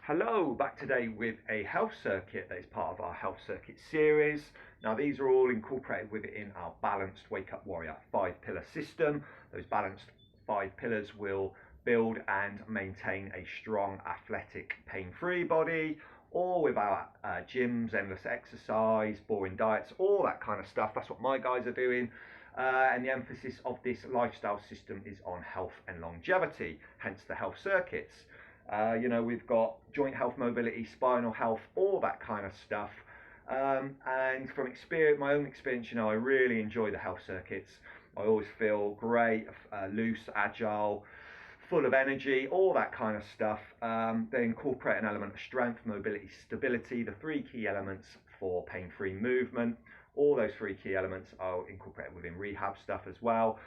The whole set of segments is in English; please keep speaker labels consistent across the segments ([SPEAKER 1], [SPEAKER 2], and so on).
[SPEAKER 1] Hello, back today with a health circuit that is part of our health circuit series. Now these are all incorporated within our balanced Wake Up Warrior 5-pillar system. Those balanced 5 pillars will build and maintain a strong, athletic, pain-free body, all with our gyms, endless exercise, boring diets, all that kind of stuff. That's what my guys are doing. And the emphasis of this lifestyle system is on health and longevity, hence the health circuits. We've got joint health, mobility, spinal health, all that kind of stuff. And from experience, my own experience, I really enjoy the health circuits. I always feel great, loose, agile, full of energy, all that kind of stuff. They incorporate an element of strength, mobility, stability, the 3 key elements for pain-free movement. All those 3 key elements are incorporated within rehab stuff as well.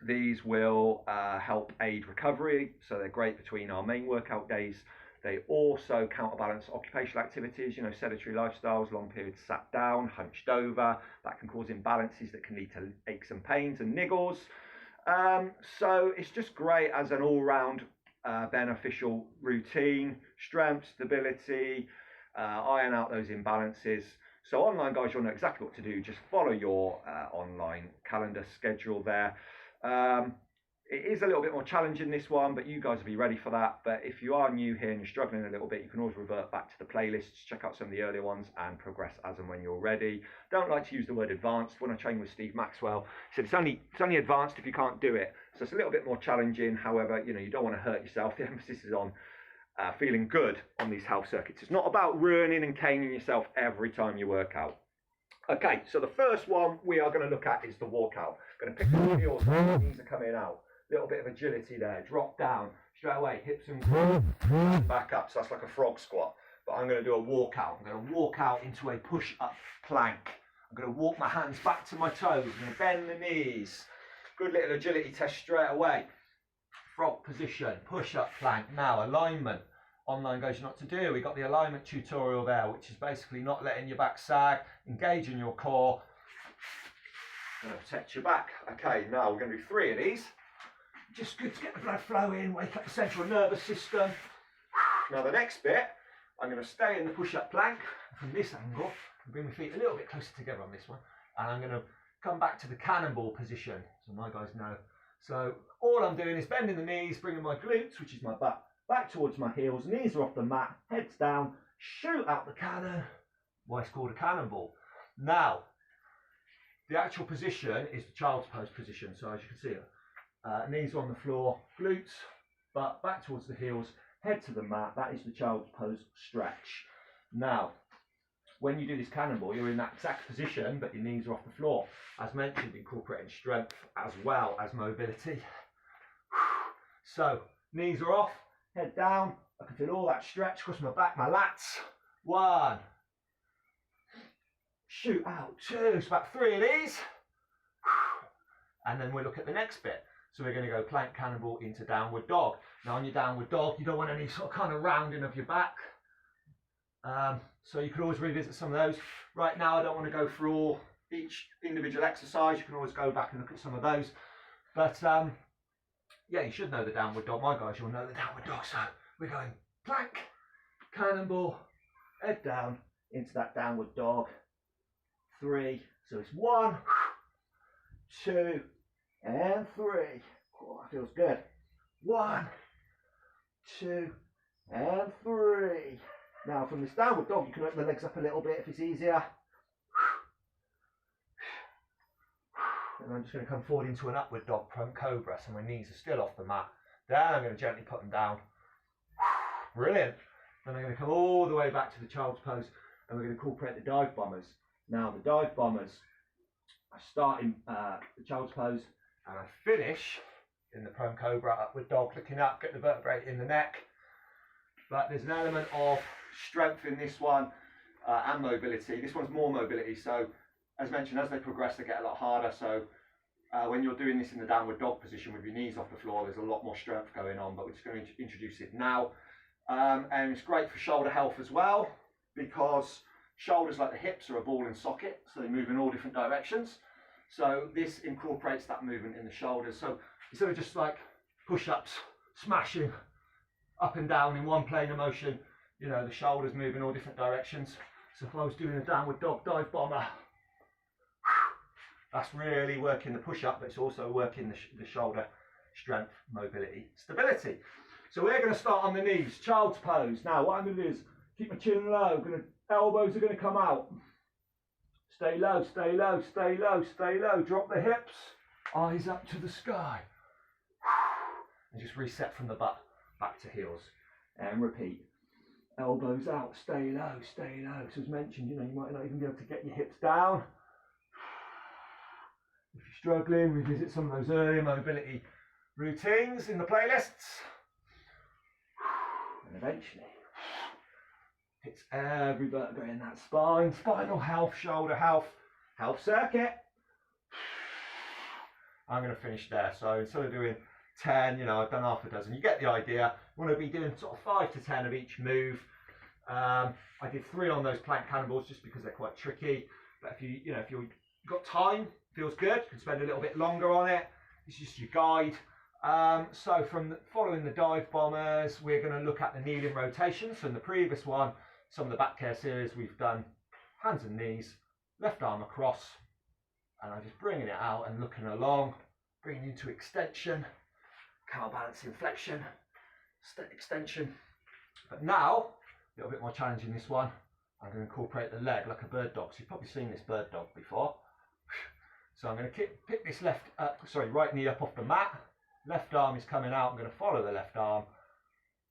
[SPEAKER 1] These will help aid recovery, so they're great between our main workout days. They also counterbalance occupational activities, sedentary lifestyles, long periods sat down, hunched over. That can cause imbalances that can lead to aches and pains and niggles. So it's just great as an all-round beneficial routine, strength, stability, iron out those imbalances. So online guys, you'll know exactly what to do. Just follow your online calendar schedule there. It is a little bit more challenging, this one, but you guys will be ready for that. But if you are new here and you're struggling a little bit, you can always revert back to the playlists, check out some of the earlier ones and progress as and when you're ready. Don't like to use the word advanced. When I trained with Steve Maxwell, he said it's only advanced if you can't do it. So it's a little bit more challenging. However, you don't want to hurt yourself. The emphasis is on feeling good on these health circuits. It's not about ruining and caning yourself every time you work out. Okay, so the first one we are going to look at is the walkout. Going to pick up the heels, knees are coming out. Little bit of agility there. Drop down straight away, hips and back up. So that's like a frog squat. But I'm going to do a walkout. I'm going to walk out into a push-up plank. I'm going to walk my hands back to my toes. I'm going to bend the knees. Good little agility test straight away. Frog position, push-up plank. Now alignment. Online goes, you know what to do. We've got the alignment tutorial there, which is basically not letting your back sag, engaging your core, going to protect your back. Okay, now we're going to do 3 of these. Just good to get the blood flow in, wake up the central nervous system. Now the next bit, I'm going to stay in the push-up plank from this angle, and bring my feet a little bit closer together on this one, and I'm going to come back to the cannonball position, so my guys know. So all I'm doing is bending the knees, bringing my glutes, which is my back towards my heels, knees are off the mat, heads down, shoot out the cannon. Why it's called a cannonball. Now, the actual position is the child's pose position. So as you can see, knees on the floor, glutes, but back towards the heels, head to the mat. That is the child's pose stretch. Now, when you do this cannonball, you're in that exact position, but your knees are off the floor. As mentioned, incorporating strength as well as mobility. So, knees are off. Head down, I can feel all that stretch across my back, my lats. 1. Shoot out. 2. It's about 3 of these. And then we'll look at the next bit. So we're going to go plank cannonball into downward dog. Now on your downward dog, you don't want any sort of kind of rounding of your back. So you can always revisit some of those. Right now I don't want to go through each individual exercise. You can always go back and look at some of those. But yeah, you should know the downward dog. My guys, you'll know the downward dog. So we're going plank, cannonball, head down into that downward dog. 3. So it's 1, 2, and 3. Oh, that feels good. 1, 2, and 3. Now from this downward dog, you can open the legs up a little bit if it's easier. And I'm just going to come forward into an upward dog prone cobra, so my knees are still off the mat. Then I'm going to gently put them down. Brilliant. Then I'm going to come all the way back to the child's pose, and we're going to incorporate the dive bombers. Now the dive bombers, I start in the child's pose, and I finish in the prone cobra, upward dog, looking up, get the vertebrae in the neck. But there's an element of strength in this one and mobility. This one's more mobility, so as mentioned, as they progress, they get a lot harder. So when you're doing this in the downward dog position with your knees off the floor, there's a lot more strength going on, but we're just going to introduce it now. And it's great for shoulder health as well, because shoulders, like the hips, are a ball and socket, so they move in all different directions. So this incorporates that movement in the shoulders. So instead of just like push-ups, smashing, up and down in one plane of motion. You know, the shoulders move in all different directions. So if I was doing a downward dog dive bomber, that's really working the push-up, but it's also working the shoulder strength, mobility, stability. So we're going to start on the knees, child's pose. Now what I'm going to do is keep my chin low, elbows are going to come out. Stay low, stay low, stay low, stay low. Drop the hips, eyes up to the sky. And just reset from the butt back to heels. And repeat. Elbows out, stay low, stay low. So as mentioned, you know, you might not even be able to get your hips down. If you're struggling, revisit some of those earlier mobility routines in the playlists. And eventually, hits every vertebrae in that spine, spinal health, shoulder health, health circuit. I'm going to finish there. So instead of doing 10, you know, I've done half a dozen. You get the idea. You want to be doing sort of 5 to 10 of each move. I did 3 on those plank cannonballs just because they're quite tricky. But if you've got time, feels good, you can spend a little bit longer on it. It's just your guide. So following the dive bombers, we're going to look at the kneeling rotations. So in the previous one, some of the back care series, we've done hands and knees, left arm across, and I'm just bringing it out and looking along, bringing into extension, counterbalancing flexion, extension. But now, a little bit more challenging this one, I'm going to incorporate the leg like a bird dog. So you've probably seen this bird dog before. So I'm going to pick this right knee up off the mat. Left arm is coming out. I'm going to follow the left arm,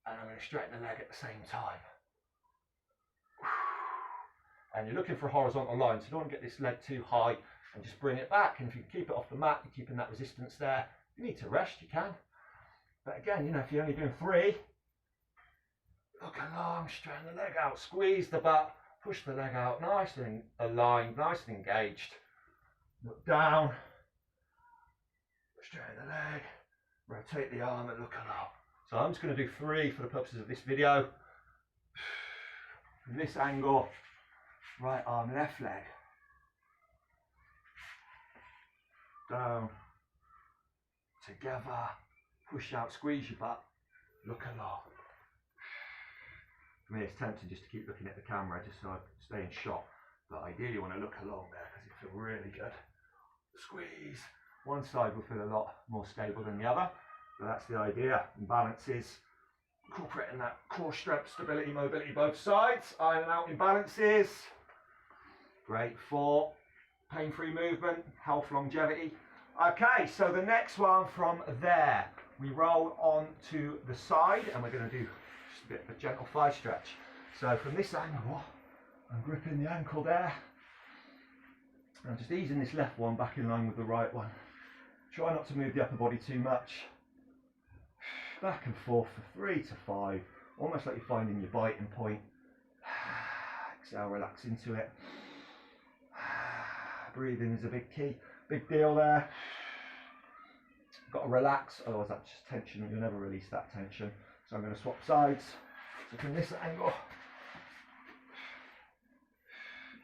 [SPEAKER 1] and I'm going to straighten the leg at the same time. And you're looking for a horizontal line, so you don't want to get this leg too high, and just bring it back. And if you can keep it off the mat, you're keeping that resistance there. If you need to rest, you can. But again, you know, if you're only doing 3, look along, straighten the leg out, squeeze the butt, push the leg out, nice and aligned, nice and engaged. Look down, straighten the leg, rotate the arm and look along. So I'm just going to do 3 for the purposes of this video. From this angle, right arm, left leg. Down, together, push out, squeeze your butt, look along. For me, it's tempting just to keep looking at the camera just so I stay in shot. But ideally, you want to look along there because it feels really good. Squeeze. One side will feel a lot more stable than the other. So that's the idea. Imbalances. Incorporating that core strength, stability, mobility, both sides. Ironing out imbalances. Great for pain-free movement, health, longevity. Okay, so the next one from there, we roll on to the side and we're going to do just a bit of a gentle thigh stretch. So from this angle, I'm gripping the ankle there. I'm just easing this left one back in line with the right one. Try not to move the upper body too much. Back and forth for 3 to 5, almost like you're finding your biting point. Exhale, relax into it. Breathing is a big key, big deal there. Got to relax, otherwise that's just tension. You'll never release that tension. So I'm going to swap sides. So from this angle,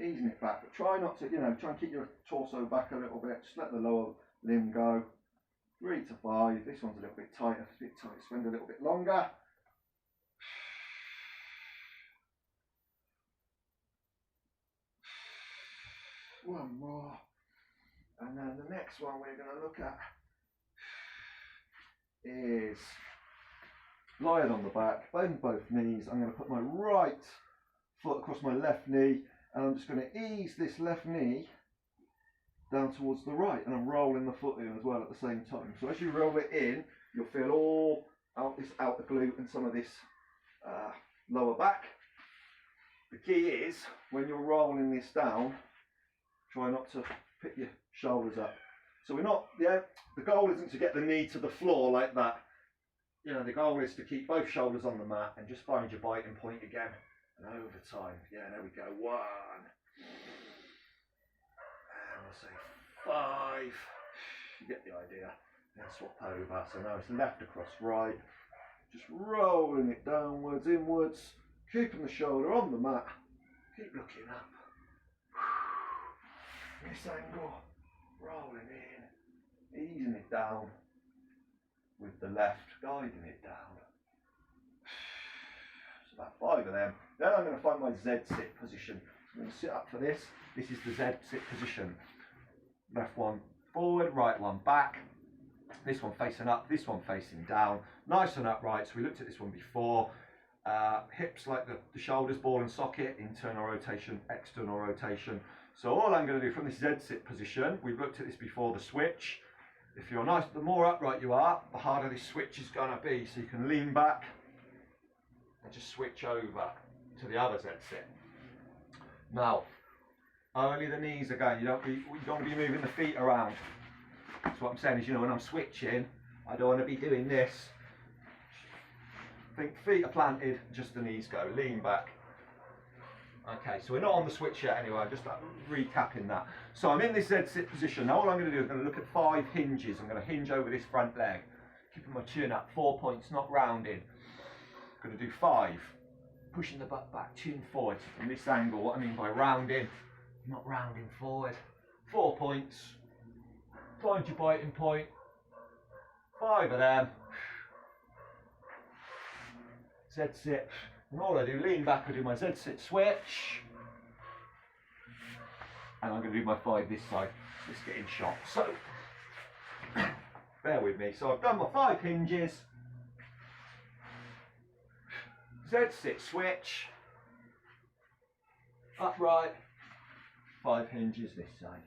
[SPEAKER 1] easing it back, but try not to, try and keep your torso back a little bit. Just let the lower limb go. 3 to 5. This one's a little bit tighter, a bit tight. Spend a little bit longer. One more. And then the next one we're going to look at is lying on the back, bend both knees. I'm going to put my right foot across my left knee, and I'm just going to ease this left knee down towards the right, and I'm rolling the foot in as well at the same time. So as you roll it in, you'll feel all out this outer glute and some of this lower back. The key is when you're rolling this down, try not to pick your shoulders up. So we're not, the goal isn't to get the knee to the floor like that. The goal is to keep both shoulders on the mat and just find your biting point again. And over time, there we go. 1. And we'll say 5. You get the idea. Then swap over. So now it's left across right. Just rolling it downwards, inwards, keeping the shoulder on the mat. Keep looking up. This angle, rolling in, easing it down with the left, guiding it down. 5 of them. Then I'm going to find my Z sit position. So I'm going to sit up for this. This is the Z sit position. Left one forward, right one back. This one facing up, this one facing down. Nice and upright. So we looked at this one before. Hips like the shoulders, ball and socket, internal rotation, external rotation. So all I'm going to do from this Z sit position, we've looked at this before, the switch. If you're nice, the more upright you are, the harder this switch is going to be. So you can lean back and just switch over to the other Z sit. Now, only the knees again. You don't want to be moving the feet around. That's what I'm saying is, when I'm switching, I don't want to be doing this. Think feet are planted, just the knees go. Lean back. Okay, so we're not on the switch yet anyway, I'm just recapping that. So I'm in this Z sit position. Now all I'm going to do is I'm going to look at 5 hinges. I'm going to hinge over this front leg, keeping my chin up, 4 points, not rounding. I'm going to do 5, pushing the butt back, chin forward. From this angle, what I mean by rounding, not rounding forward. 4 points, find your biting point, 5 of them. Z sit. And all I do, lean back, I do my Z sit switch. And I'm going to do my 5 this side. Let's get in shot. So, bear with me. So I've done my 5 hinges. Z sit switch. Upright. 5 hinges this side.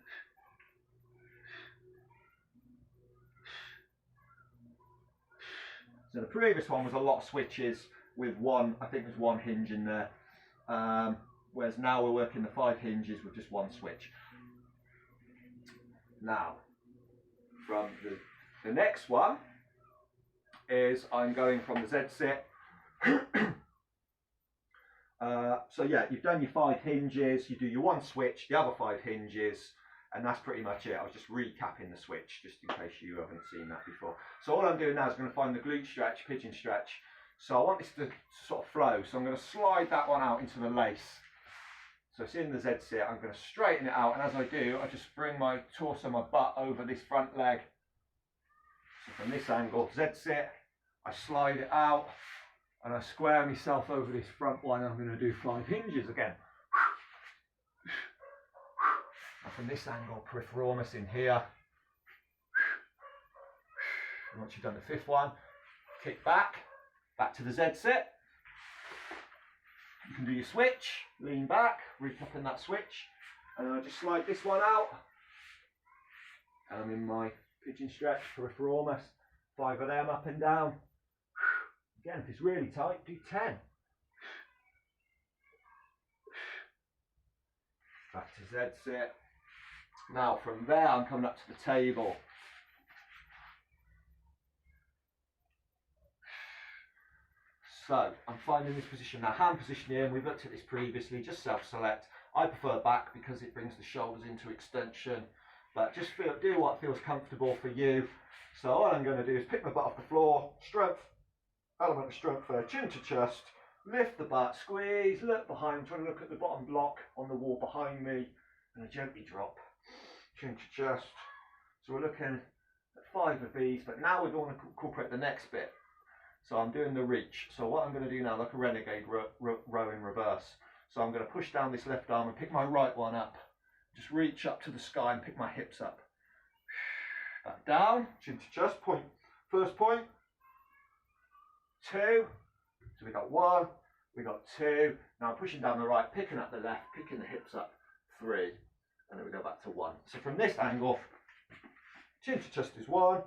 [SPEAKER 1] So the previous one was a lot of switches with one, I think there's 1 hinge in there. Whereas now we're working the 5 hinges with just 1 switch. Now, from the next one is I'm going from the Z sit. So yeah, you've done your 5 hinges, you do your 1 switch, the other 5 hinges, and that's pretty much it. I was just recapping the switch, just in case you haven't seen that before. So all I'm doing now is going to find the glute stretch, pigeon stretch. So I want this to sort of flow, so I'm going to slide that one out into the lace. So it's in the Z sit, I'm going to straighten it out, and as I do, I just bring my torso, my butt over this front leg. So from this angle, Z sit, I slide it out, and I square myself over this front one, and I'm going to do 5 hinges again. And from this angle, piriformis in here. And once you've done the 5th one, kick back to the Z sit. You can do your switch, lean back, recapping that switch, and then I just slide this one out. And I'm in my pigeon stretch, piriformis, 5 of them up and down. Again, if it's really tight, do 10. Back to Z sit. Now from there, I'm coming up to the table. So I'm finding this position now, hand positioning, we've looked at this previously, just self-select. I prefer back because it brings the shoulders into extension, but just do what feels comfortable for you. So all I'm going to do is pick my butt off the floor, strength, element of strength there, chin to chest, lift the butt, squeeze, look behind, trying to look at the bottom block on the wall behind me, and a gently drop, chin to chest. So we're looking at 5 of these, but now we want to incorporate the next bit. So I'm doing the reach. So what I'm going to do now, like a renegade row in reverse. So I'm going to push down this left arm and pick my right one up. Just reach up to the sky and pick my hips up. Back down, chin to chest, point. First point, 2. So we got 1, we got 2. Now I'm pushing down the right, picking up the left, picking the hips up, 3. And then we go back to 1. So from this angle, chin to chest is 1,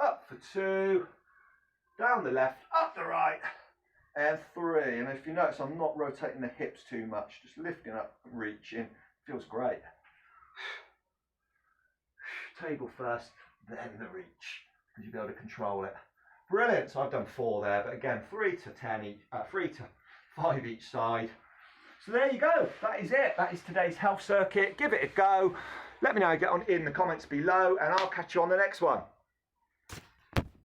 [SPEAKER 1] up for 2. Down the left, up the right, and 3. And if you notice, I'm not rotating the hips too much, just lifting up and reaching. Feels great. Table first, then the reach, because you'll be able to control it. Brilliant. So I've done 4 there, but again, 3 to 10 each, 3 to 5 each side. So there you go. That is it. That is today's health circuit. Give it a go. Let me know how you get on in the comments below, and I'll catch you on the next one.